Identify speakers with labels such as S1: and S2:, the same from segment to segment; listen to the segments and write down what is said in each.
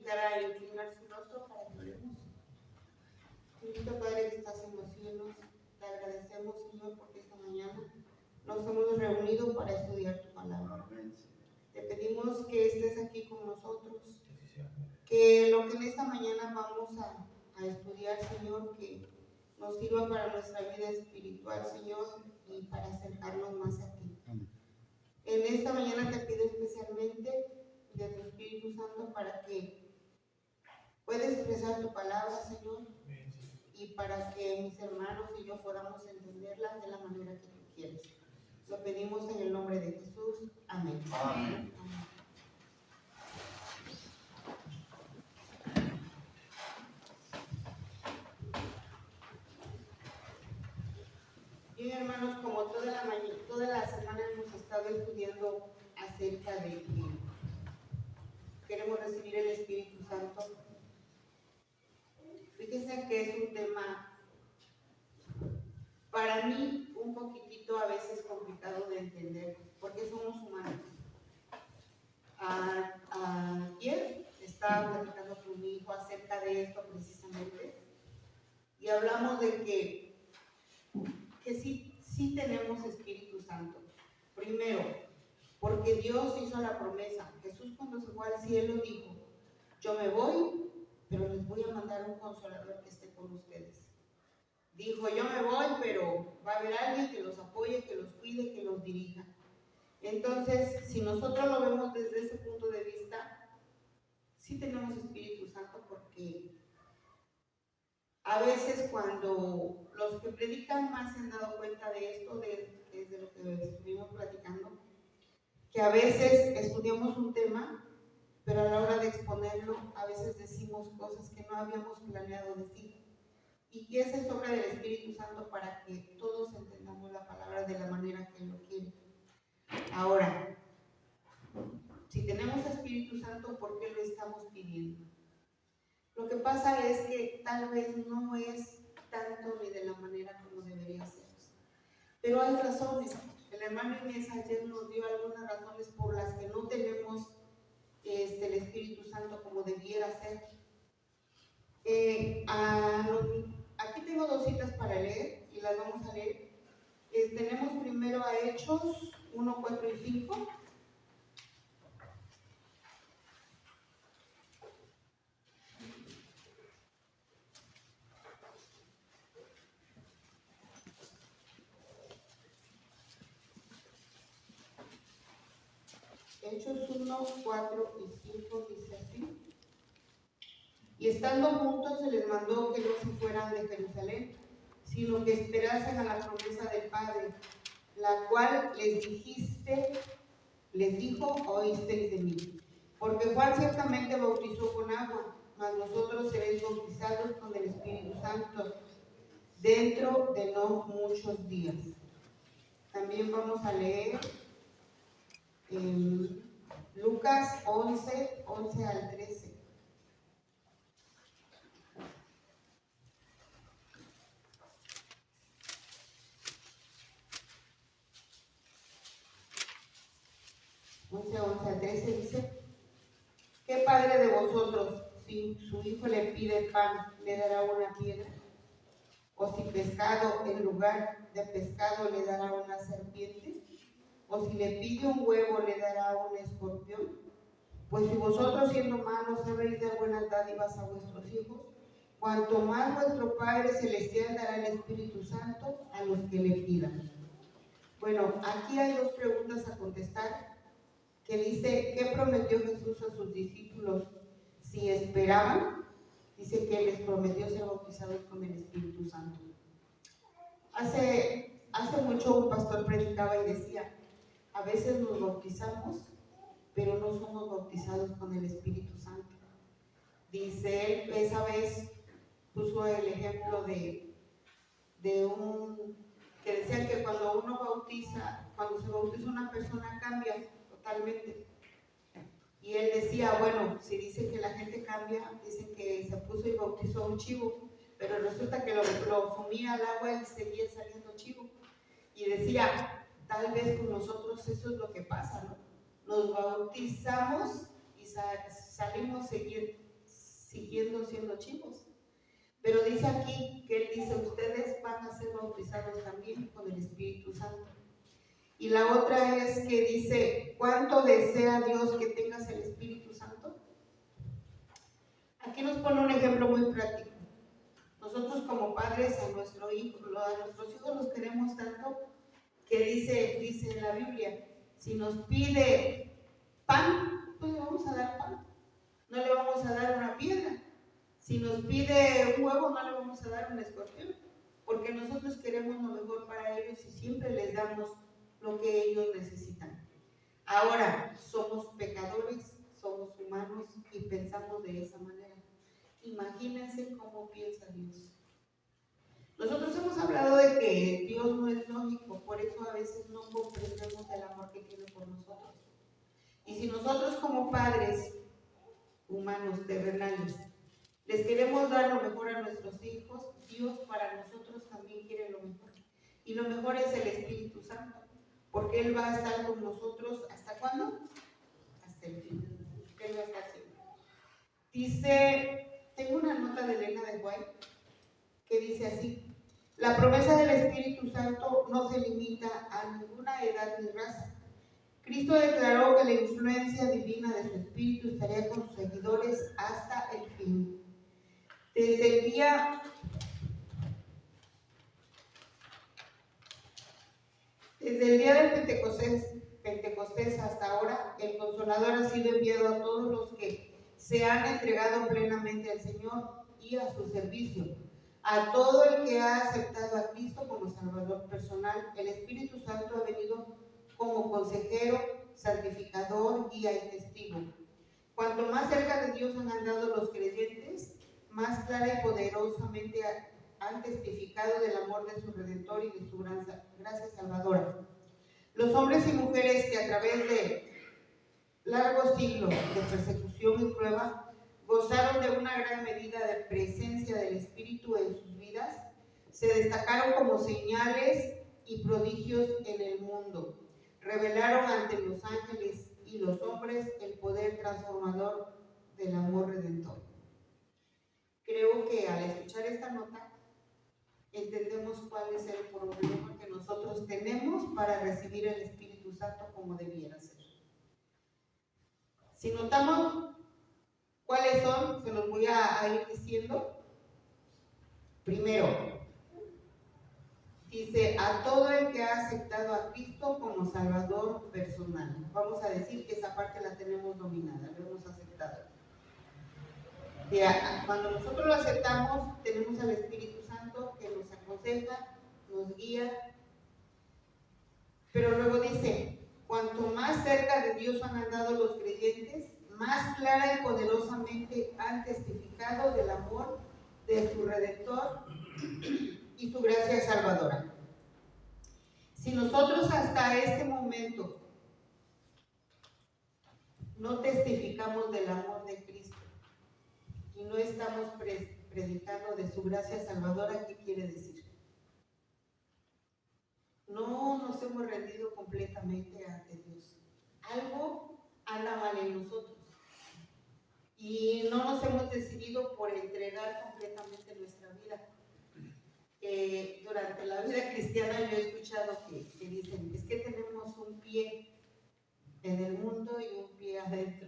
S1: invitar a inclinar su rostro para que oremos. Bendito Padre que estás en los cielos, te agradecemos, Señor, porque esta mañana nos hemos reunido para estudiar tu palabra. Te pedimos que estés aquí con nosotros, que lo que en esta mañana vamos a estudiar, Señor, que nos sirva para nuestra vida espiritual, Señor, y para acercarnos más a ti. En esta mañana te pido especialmente de tu Espíritu Santo para que puedas expresar tu palabra, Señor, y para que mis hermanos y yo podamos entenderla de la manera que tú quieres. Lo pedimos en el nombre de Jesús. Amén. Amén. Amén. Bien, hermanos, como toda la semana hemos estado estudiando acerca de que queremos recibir el Espíritu Santo. Fíjense que es un tema para mí un poquitito a veces complicado de entender, porque somos humanos. Ayer estaba platicando con mi hijo acerca de esto precisamente, y hablamos de que sí tenemos Espíritu Santo. Primero, porque Dios hizo la promesa. Jesús, cuando se fue al cielo, dijo: yo me voy, pero les voy a mandar un consolador que esté con ustedes. Dijo: yo me voy, pero va a haber alguien que los apoye, que los cuide, que los dirija. Entonces, si nosotros lo vemos desde ese punto de vista, sí tenemos Espíritu Santo, porque a veces cuando los que predican más se han dado cuenta de esto, de lo que estuvimos platicando, que a veces estudiamos un tema, pero a la hora de exponerlo, a veces decimos cosas que no habíamos planeado decir. Y que esa es obra del Espíritu Santo para que todos entendamos la palabra de la manera que Él lo quiere. Ahora, si tenemos Espíritu Santo, ¿por qué lo estamos pidiendo? Lo que pasa es que tal vez no es tanto ni de la manera como debería ser. Pero hay razones. El hermano Inés ayer nos dio algunas razones por las que no tenemos el Espíritu Santo como debiera ser. Aquí tengo dos citas para leer y las vamos a leer. Tenemos primero a Hechos 1, 4 y 5. Hechos 1, 4 y 5 dice así: y estando juntos se les mandó que no se fueran de Jerusalén, sino que esperasen a la promesa del Padre, la cual les dijo, oísteis de mí. Porque Juan ciertamente bautizó con agua, mas vosotros seréis bautizados con el Espíritu Santo dentro de no muchos días. También vamos a leer Lucas 11, 11 al 13. Dice: ¿qué padre de vosotros, si su hijo le pide pan, le dará una piedra? ¿O si pescado, en lugar de pescado, le dará una serpiente? ¿O si le pide un huevo, le dará un escorpión? Pues si vosotros, siendo malos, sabéis dar buenas dádivas a vuestros hijos, cuanto más vuestro Padre Celestial dará el Espíritu Santo a los que le pidan. Bueno, aquí hay dos preguntas a contestar, que dice: ¿qué prometió Jesús a sus discípulos si esperaban? Dice que les prometió ser bautizados con el Espíritu Santo. Hace mucho un pastor predicaba y decía: a veces nos bautizamos, pero no somos bautizados con el Espíritu Santo. Dice él, esa vez puso el ejemplo de que decían que cuando se bautiza una persona, cambia totalmente. Y él decía: bueno, si dicen que la gente cambia, dicen que se puso y bautizó un chivo, pero resulta que lo sumía al agua y seguía saliendo chivo. Y decía: tal vez con nosotros eso es lo que pasa, ¿no? Nos bautizamos y salimos siendo chicos. Pero dice aquí que Él dice, ustedes van a ser bautizados también con el Espíritu Santo. Y la otra es que dice, ¿cuánto desea Dios que tengas el Espíritu Santo? Aquí nos pone un ejemplo muy práctico. Nosotros como padres a nuestros hijos los queremos tanto que dice en la Biblia, si nos pide pan, pues le vamos a dar pan. No le vamos a dar una piedra. Si nos pide un huevo, no le vamos a dar un escorpión. Porque nosotros queremos lo mejor para ellos y siempre les damos lo que ellos necesitan. Ahora, somos pecadores, somos humanos y pensamos de esa manera. Imagínense cómo piensa Dios. Nosotros hemos hablado de que Dios no es lógico, por eso a veces no comprendemos el amor que tiene por nosotros. Y si nosotros como padres humanos, terrenales, les queremos dar lo mejor a nuestros hijos, Dios para nosotros también quiere lo mejor. Y lo mejor es el Espíritu Santo, porque Él va a estar con nosotros, ¿hasta cuándo? Hasta el fin. Él va a estar siempre. Dice, tengo una nota de Elena de White que dice así: la promesa del Espíritu Santo no se limita a ninguna edad ni raza. Cristo declaró que la influencia divina de su Espíritu estaría con sus seguidores hasta el fin. Desde el día del Pentecostés hasta ahora, el Consolador ha sido enviado a todos los que se han entregado plenamente al Señor y a su servicio. A todo el que ha aceptado a Cristo como Salvador personal, el Espíritu Santo ha venido como consejero, santificador, guía y testigo. Cuanto más cerca de Dios han andado los creyentes, más clara y poderosamente han testificado del amor de su Redentor y de su gracia salvadora. Los hombres y mujeres que a través de largos siglos de persecución y prueba gozaron de una gran medida de presencia del Espíritu en sus vidas, se destacaron como señales y prodigios en el mundo. Revelaron ante los ángeles y los hombres el poder transformador del amor redentor. Creo que al escuchar esta nota entendemos cuál es el problema que nosotros tenemos para recibir el Espíritu Santo como debiera ser. Si notamos cuáles son, se los voy a ir diciendo. Primero, dice, a todo el que ha aceptado a Cristo como Salvador personal. Vamos a decir que esa parte la tenemos dominada, lo hemos aceptado. Cuando nosotros lo aceptamos, tenemos al Espíritu Santo que nos aconseja, nos guía. Pero luego dice, cuanto más cerca de Dios han andado los creyentes, más clara y poderosamente han testificado del amor de su Redentor y su gracia salvadora. Si nosotros hasta este momento no testificamos del amor de Cristo y no estamos predicando de su gracia salvadora, ¿qué quiere decir? No nos hemos rendido completamente ante Dios. Algo anda mal en nosotros y no nos hemos decidido por entregar completamente nuestra vida. Durante la vida cristiana yo he escuchado que dicen, es que tenemos un pie en el mundo y un pie adentro,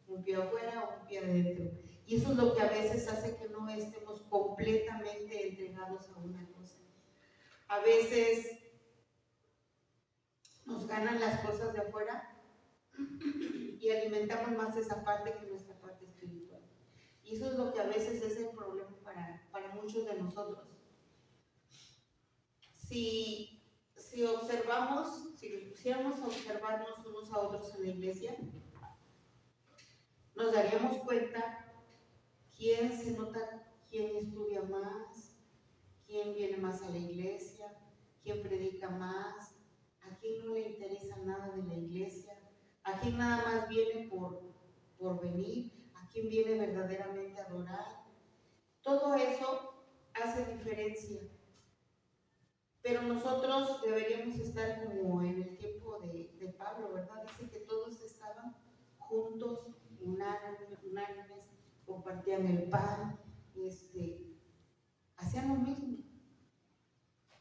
S1: un pie afuera, un pie adentro. Y eso es lo que a veces hace que no estemos completamente entregados a una cosa. A veces nos ganan las cosas de afuera y alimentamos más esa parte que nuestra parte espiritual. Y eso es lo que a veces es el problema para muchos de nosotros. Si observamos, si nos pusiéramos a observarnos unos a otros en la iglesia, nos daríamos cuenta quién se nota, quién estudia más, quién viene más a la iglesia, quién predica más, a quién no le interesa nada de la iglesia, a quién nada más viene por venir, a quién viene verdaderamente a adorar. Todo eso hace diferencia. Pero nosotros deberíamos estar como en el tiempo de Pablo, ¿verdad? Dice que todos estaban juntos, unánimes, compartían el pan, hacían lo mismo.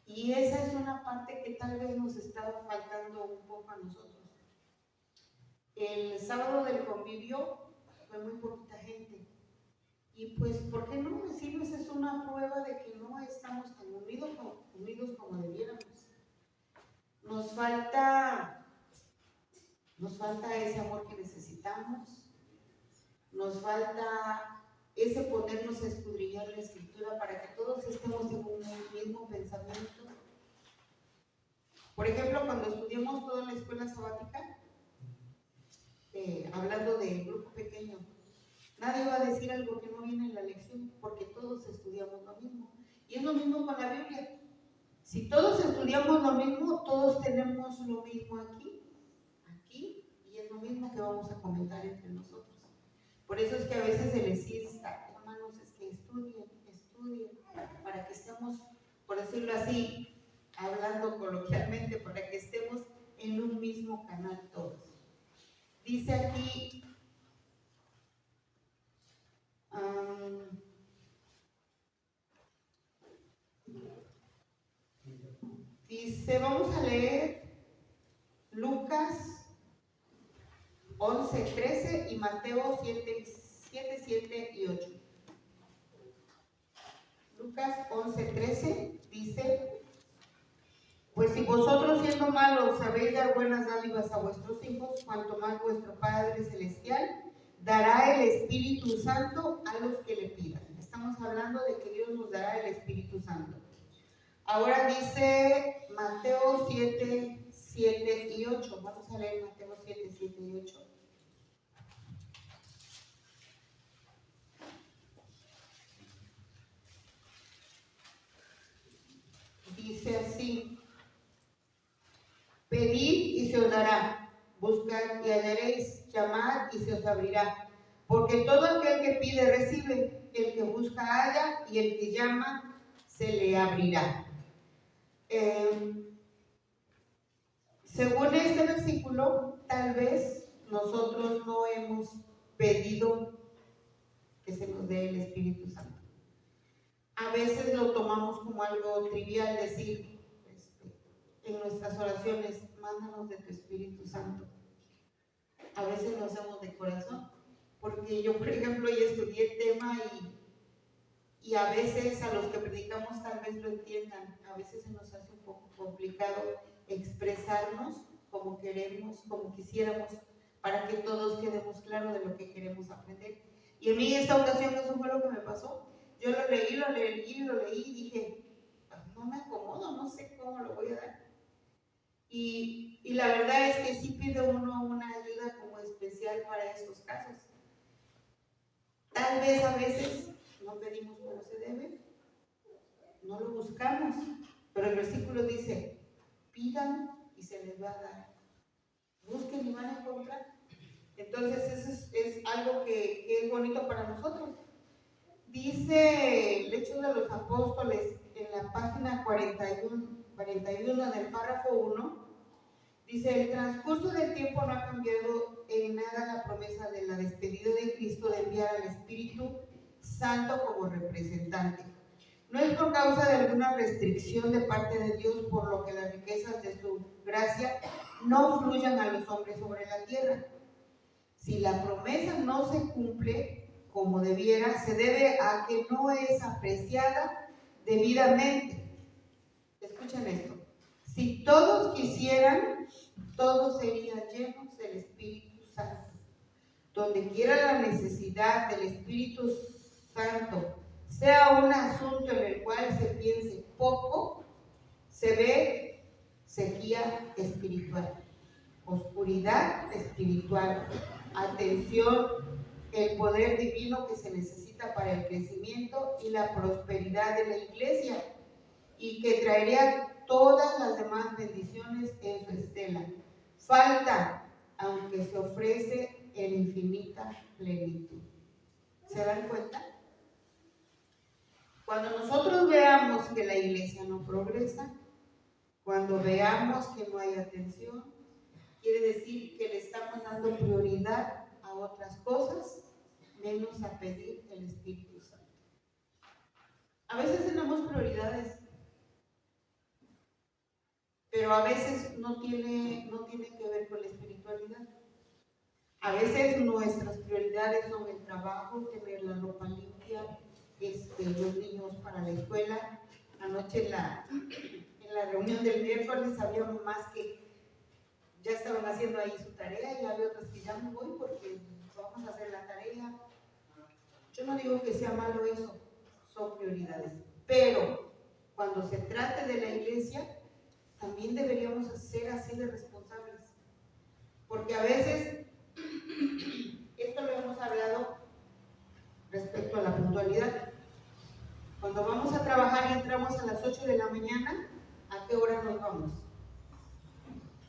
S1: Y esa es una parte que tal vez nos estaba faltando un poco a nosotros. El sábado del convivio fue muy poquita gente. Y pues, ¿por qué no decirles? Es una prueba de que no estamos tan unidos como debiéramos. Nos falta ese amor que necesitamos. Nos falta ese ponernos a escudriñar la Escritura para que todos estemos en un mismo pensamiento. Por ejemplo, cuando estudiamos toda la escuela sabática, hablando del grupo pequeño, nadie va a decir algo que no viene en la lección, porque todos estudiamos lo mismo. Y es lo mismo con la Biblia. Si todos estudiamos lo mismo, todos tenemos lo mismo aquí, y es lo mismo que vamos a comentar entre nosotros. Por eso es que a veces se les insta, hermanos, es que estudien, para que estemos, por decirlo así, hablando coloquialmente, para que estemos en un mismo canal todos. Dice aquí, vamos a leer Lucas 11:13 y Mateo 7 y 8. Lucas 11:13 dice: pues si vosotros siendo malos sabéis dar buenas dádivas a vuestros hijos, cuanto más vuestro Padre Celestial dará el Espíritu Santo a los que le pidan. Estamos hablando de que Dios nos dará el Espíritu Santo. Ahora dice Mateo 7 y 8. Vamos a leer Mateo 7 y 8. Dice así: pedid y se os dará, buscad y hallaréis, llamad y se os abrirá. Porque todo aquel que pide recibe, el que busca halla, y el que llama se le abrirá. Según este versículo, tal vez nosotros no hemos pedido que se nos dé el Espíritu Santo. A veces lo tomamos como algo trivial, decir en nuestras oraciones: mándanos de tu Espíritu Santo. A veces lo hacemos de corazón, porque yo, por ejemplo, ya estudié el tema y a veces a los que predicamos tal vez lo entiendan. A veces se nos hace un poco complicado expresarnos como queremos, como quisiéramos, para que todos quedemos claros de lo que queremos aprender. Y en mí esta ocasión eso fue lo que me pasó. Yo lo leí y dije: no me acomodo, no sé cómo lo voy a dar. Y la verdad es que sí pide uno una ayuda como especial para estos casos. Tal vez a veces no pedimos como se debe, no lo buscamos, pero el versículo dice: pidan y se les va a dar, busquen y van a encontrar. Entonces eso es algo que es bonito para nosotros. Dice el Hechos de los Apóstoles en la página 41 del párrafo 1, dice: el transcurso del tiempo no ha cambiado en nada la promesa de la despedida de Cristo de enviar al Espíritu Santo como representante. No es por causa de alguna restricción de parte de Dios por lo que las riquezas de su gracia no fluyan a los hombres sobre la tierra. Si la promesa no se cumple como debiera, se debe a que no es apreciada debidamente. Escuchen esto: si todos quisieran, todos serían llenos del Espíritu Santo. Donde quiera la necesidad del Espíritu Santo sea un asunto en el cual se piense poco, se ve sequía espiritual, oscuridad espiritual, atención, el poder divino que se necesita para el crecimiento y la prosperidad de la iglesia, y que traería todas las demás bendiciones en su estela. Falta, aunque se ofrece en infinita plenitud. ¿Se dan cuenta? Cuando nosotros veamos que la iglesia no progresa, cuando veamos que no hay atención, quiere decir que le estamos dando prioridad a otras cosas, menos a pedir el Espíritu Santo. A veces tenemos prioridades, pero a veces no tiene que ver con la espiritualidad. A veces nuestras prioridades son el trabajo, tener la ropa limpia, los niños para la escuela. Anoche en la reunión del miércoles había mamás que ya estaban haciendo ahí su tarea y había otras que ya no voy porque vamos a hacer la tarea. Yo no digo que sea malo eso, son prioridades. Pero cuando se trate de la iglesia, también deberíamos ser así de responsables. Porque a veces, esto lo hemos hablado respecto a la puntualidad. Cuando vamos a trabajar y entramos a las 8 de la mañana, ¿a qué hora nos vamos?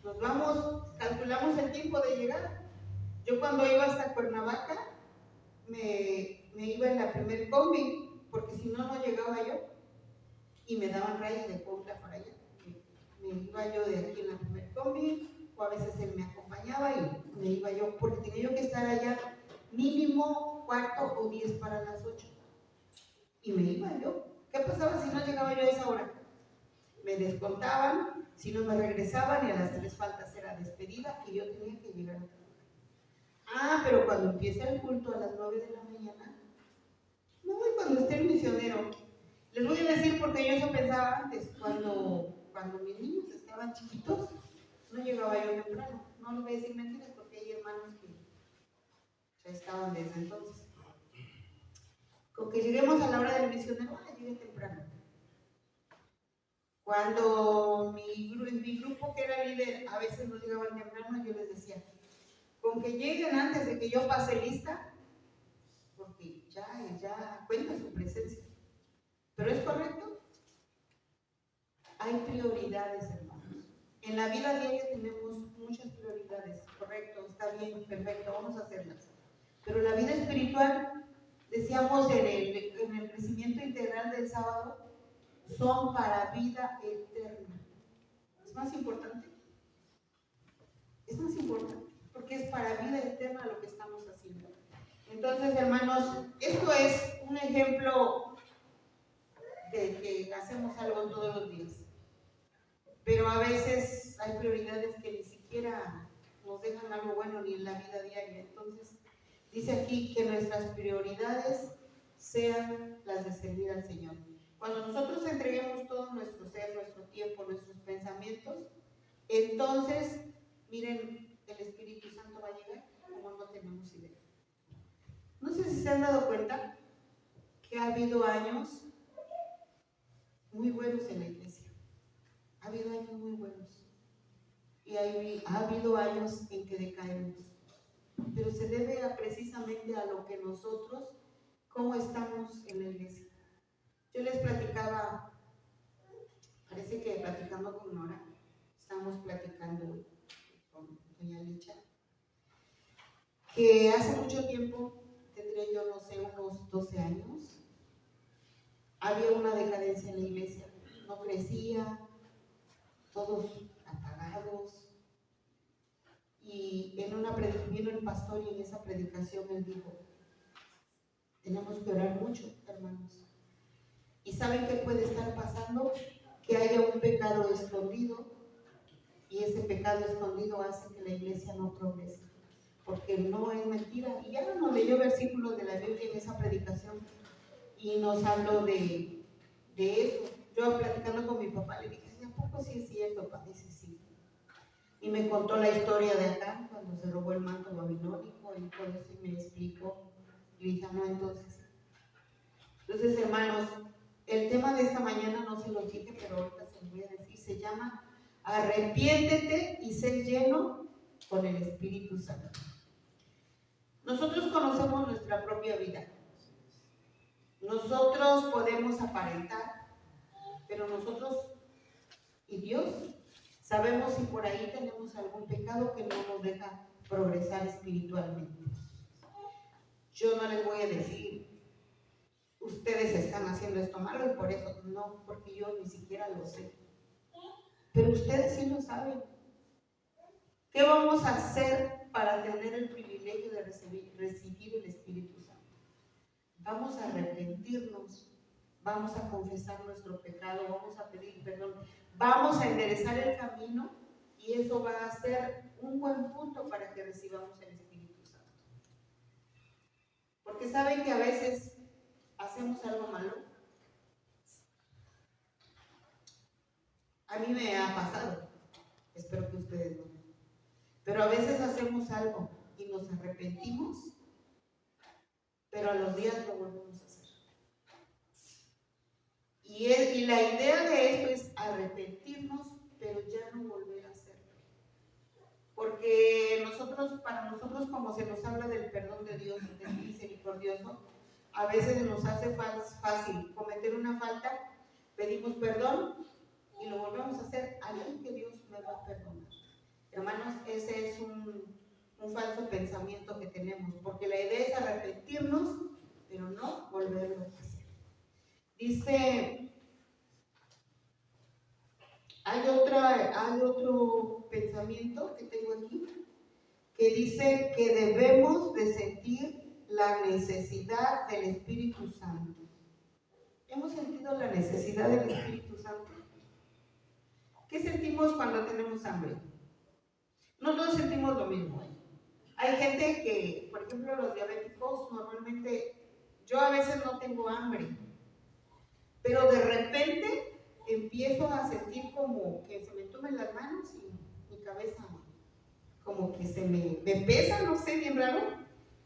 S1: Nos vamos, calculamos el tiempo de llegar. Yo cuando iba hasta Cuernavaca, me iba en la primer combi, porque si no, no llegaba yo. Y me daban rayas de Puebla para allá. Me iba yo de aquí en la primer combi, o a veces él me acompañaba y me iba yo, porque tenía yo que estar allá mínimo cuarto o 10 para las 8. Y me iba yo. ¿Qué pasaba si no llegaba yo a esa hora? Me descontaban, si no me regresaban y a las 3 faltas era despedida y yo tenía que llegar. Pero cuando empieza el culto a las 9 de la mañana, no voy cuando esté el misionero. Les voy a decir porque yo eso pensaba antes, cuando mis niños estaban chiquitos, no llegaba yo temprano. No les voy a decir mentiras porque hay hermanos que ya estaban desde entonces. Con que lleguemos a la hora del misionero, llegué temprano. Cuando mi grupo que era líder a veces no llegaban temprano, yo les decía, con que lleguen antes de que yo pase lista, porque ya cuenta su presencia. ¿Pero es correcto? Hay prioridades, hermanos. En la vida diaria tenemos muchas prioridades. Correcto, está bien, perfecto, vamos a hacerlas. Pero la vida espiritual, decíamos en el crecimiento integral del sábado, son para vida eterna. ¿Es más importante? Es más importante, porque es para vida eterna lo que estamos haciendo. Entonces, hermanos, esto es un ejemplo de que hacemos algo todos los días. Pero a veces hay prioridades que ni siquiera nos dejan algo bueno ni en la vida diaria. Entonces, dice aquí que nuestras prioridades sean las de servir al Señor. Cuando nosotros entreguemos todo nuestro ser, nuestro tiempo, nuestros pensamientos, entonces, miren, el Espíritu Santo va a llegar como no tenemos idea. No sé si se han dado cuenta que ha habido años muy buenos en la iglesia. Ha habido años muy buenos. Y ha habido años en que decaemos. Pero se debe precisamente a lo que nosotros, cómo estamos en la iglesia. Yo les platicaba, parece que platicando con Nora, estamos platicando con doña Licha, que hace mucho tiempo, tendría yo, no sé, unos 12 años, había una decadencia en la iglesia, no crecía, todos apagados. Y vino el pastor y en esa predicación él dijo, tenemos que orar mucho, hermanos. ¿Y saben qué puede estar pasando? Que haya un pecado escondido y ese pecado escondido hace que la iglesia no progrese. Porque no es mentira. Y ya nos leyó versículos de la Biblia en esa predicación y nos habló de eso. Yo platicando con mi papá le dije, ¿a poco sí es cierto, papá? Dice, sí. Y me contó la historia de acá, cuando se robó el manto babilónico y todo eso, y me explicó. Y dije, no, entonces, hermanos, el tema de esta mañana no se lo dije, pero ahorita se lo voy a decir, se llama arrepiéntete y sé lleno con el Espíritu Santo. Nosotros conocemos nuestra propia vida. Nosotros podemos aparentar, pero nosotros y Dios sabemos si por ahí tenemos algún pecado que no nos deja progresar espiritualmente. Yo no les voy a decir, ustedes están haciendo esto malo y por eso, no, porque yo ni siquiera lo sé. Pero ustedes sí lo saben. ¿Qué vamos a hacer para tener el privilegio de recibir el Espíritu Santo? Vamos a arrepentirnos, vamos a confesar nuestro pecado, vamos a pedir perdón, vamos a enderezar el camino y eso va a ser un buen punto para que recibamos el Espíritu Santo. Porque saben que a veces hacemos algo malo. A mí me ha pasado, espero que ustedes no. Pero a veces hacemos algo y nos arrepentimos, pero a los días lo volvemos a hacer. Y la idea de esto es arrepentirnos, pero ya no volver a hacerlo. Porque para nosotros, como se nos habla del perdón de Dios, del misericordioso, a veces nos hace fácil cometer una falta, pedimos perdón y lo volvemos a hacer. Alguien que Dios me va a perdonar. Hermanos, ese es un falso pensamiento que tenemos, porque la idea es arrepentirnos, pero no volverlo a hacer. Dice, hay otro pensamiento que tengo aquí, que dice que debemos de sentir la necesidad del Espíritu Santo. ¿Hemos sentido la necesidad del Espíritu Santo? ¿Qué sentimos cuando tenemos hambre? No todos sentimos lo mismo. Hay gente que, por ejemplo, los diabéticos, normalmente, yo a veces no tengo hambre, pero de repente empiezo a sentir como que se me entumen las manos y mi cabeza como que se me pesa, no sé, bien raro,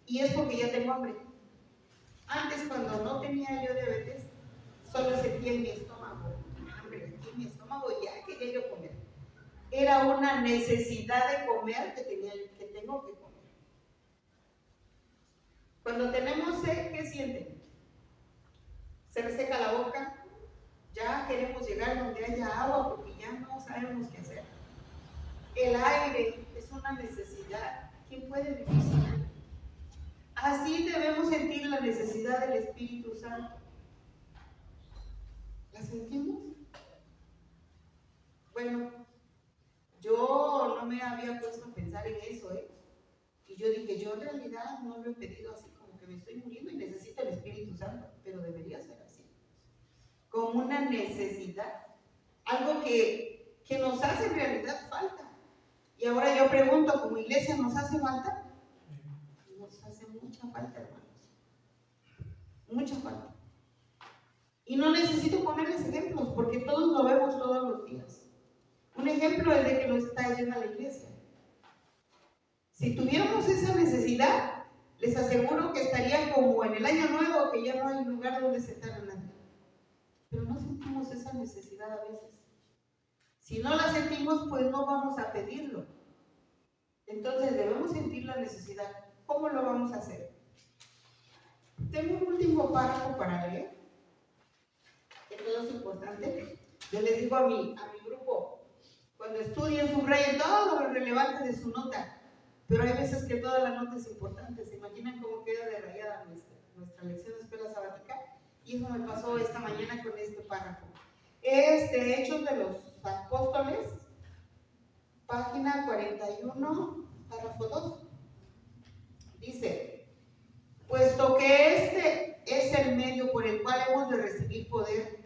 S1: y es porque ya tengo hambre. Antes, cuando no tenía yo diabetes, solo sentía en mi estómago hambre, aquí en mi estómago, y ya quería yo comer. Era una necesidad de comer que tengo que comer. Cuando tenemos sed, ¿qué sienten? Se reseca la boca, ya queremos llegar donde haya agua porque ya no sabemos qué hacer. El aire es una necesidad. ¿Quién puede vivir sin él? Así debemos sentir la necesidad del Espíritu Santo. ¿La sentimos? Bueno, yo no me había puesto a pensar en eso, y yo dije, yo en realidad no lo he pedido así como que me estoy muriendo y necesito el Espíritu Santo, pero debería ser así, como una necesidad, algo que nos hace en realidad falta. Y ahora yo pregunto, ¿como iglesia nos hace falta? Nos hace mucha falta, hermanos, mucha falta. Y no necesito ponerles ejemplos, porque todos lo vemos todos los días. Un ejemplo es de que no está llena la iglesia. Si tuviéramos esa necesidad, les aseguro que estaría como en el año nuevo, que ya no hay lugar donde sentar a nadie. Pero no sentimos esa necesidad a veces. Si no la sentimos, pues no vamos a pedirlo. Entonces debemos sentir la necesidad. ¿Cómo lo vamos a hacer? Tengo un último párrafo para leer, que todo es importante. Yo les digo a mi grupo, cuando estudien, subrayen todo lo relevante de su nota. Pero hay veces que toda la nota es importante. ¿Se imaginan cómo queda de rayada nuestra lección de escuela sabática? Y eso me pasó esta mañana con este párrafo. Es de Hechos de los Apóstoles, página 41, párrafo 2. Dice, puesto que este es el medio por el cual hemos de recibir poder,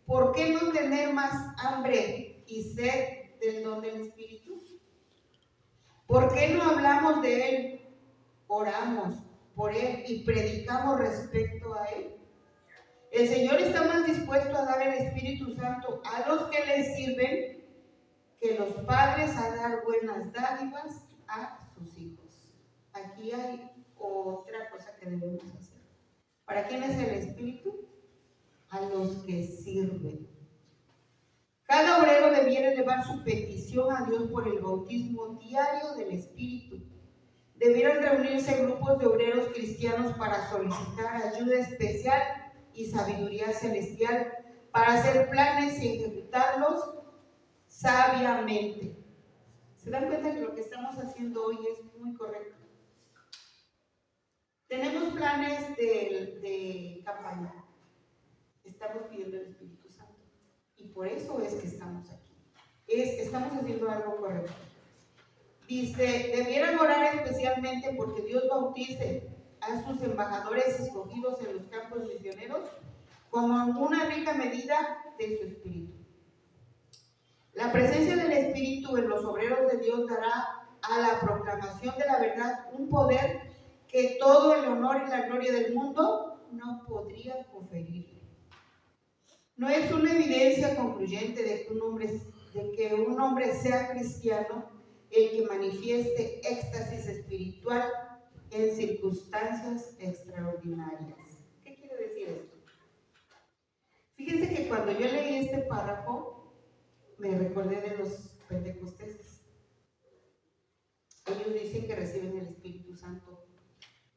S1: ¿por qué no tener más hambre y sed del don del Espíritu? ¿Por qué no hablamos de Él, oramos por Él y predicamos respecto a Él? El Señor está más dispuesto a dar el Espíritu Santo a los que le sirven que los padres a dar buenas dádivas a sus hijos. Aquí hay otra cosa que debemos hacer. ¿Para quién es el Espíritu? A los que sirven. Cada obrero debiera elevar su petición a Dios por el bautismo diario del Espíritu. Debieran reunirse grupos de obreros cristianos para solicitar ayuda especial y sabiduría celestial para hacer planes y ejecutarlos sabiamente. ¿Se dan cuenta que lo que estamos haciendo hoy es muy correcto? Tenemos planes de campaña. Estamos pidiendo el Espíritu Santo. Y por eso es que estamos aquí. Estamos haciendo algo correcto. Dice, debieran orar especialmente porque Dios bautice a sus embajadores escogidos en los campos misioneros como una rica medida de su espíritu. La presencia del Espíritu en los obreros de Dios dará a la proclamación de la verdad un poder que todo el honor y la gloria del mundo no podría conferir. No es una evidencia concluyente de que un hombre sea cristiano el que manifieste éxtasis espiritual en circunstancias extraordinarias. ¿Qué quiere decir esto? Fíjense que cuando yo leí este párrafo, me recordé de los pentecosteses. Ellos dicen que reciben el Espíritu Santo,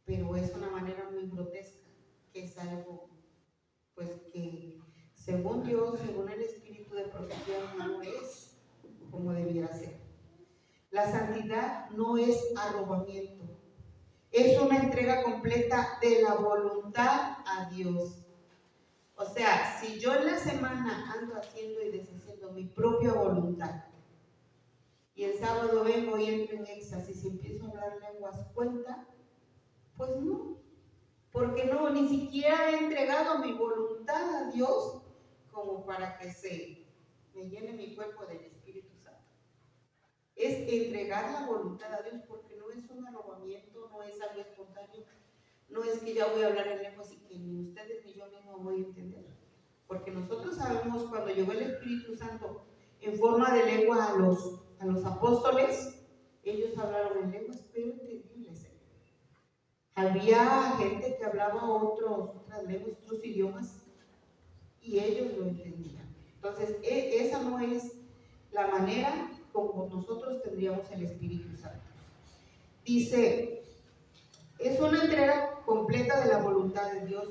S1: pero es una manera muy grotesca, que es algo, pues que según Dios, según el Espíritu de profesión, no es como debiera ser. La santidad no es arrobamiento, es una entrega completa de la voluntad a Dios. O sea, si yo en la semana ando haciendo y deshaciendo mi propia voluntad, y el sábado vengo y entro en éxtasis y empiezo a hablar lenguas, ¿cuenta? Pues no, porque no, ni siquiera he entregado mi voluntad a Dios como para que me llene mi cuerpo del Espíritu Santo. Es entregar la voluntad a Dios, porque no es un arrobamiento, no es algo espontáneo, no es que ya voy a hablar en lenguas y que ni ustedes ni yo mismo voy a entender. Porque nosotros sabemos cuando llegó el Espíritu Santo en forma de lengua a los apóstoles, ellos hablaron en lenguas pero entendibles. Había gente que hablaba otras lenguas, otros idiomas, y ellos lo entendían. Entonces, esa no es la manera como nosotros tendríamos el Espíritu Santo. Dice, es una entrega completa de la voluntad de Dios.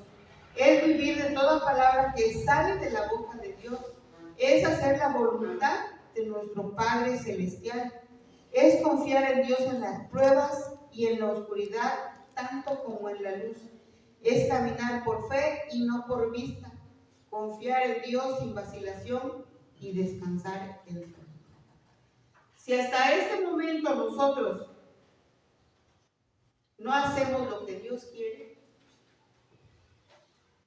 S1: Es vivir de toda palabra que sale de la boca de Dios. Es hacer la voluntad de nuestro Padre Celestial. Es confiar en Dios en las pruebas y en la oscuridad, tanto como en la luz. Es caminar por fe y no por vista. Confiar en Dios sin vacilación y descansar en Él. Si hasta este momento nosotros no hacemos lo que Dios quiere,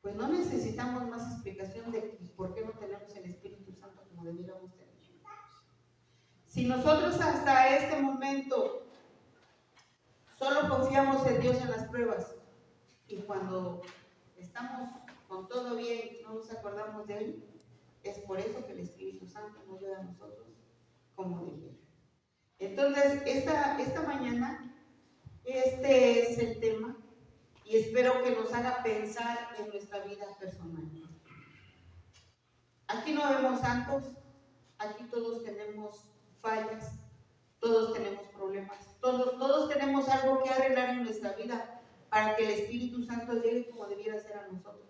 S1: pues no necesitamos más explicación de por qué no tenemos el Espíritu Santo como debiéramos tener. Si nosotros hasta este momento solo confiamos en Dios en las pruebas y cuando estamos con todo bien no nos acordamos de Él, es por eso que el Espíritu Santo nos ve a nosotros como debiera. Entonces, esta mañana, este es el tema y espero que nos haga pensar en nuestra vida personal. Aquí no vemos santos, aquí todos tenemos fallas, todos tenemos problemas, todos tenemos algo que arreglar en nuestra vida para que el Espíritu Santo llegue como debiera ser a nosotros.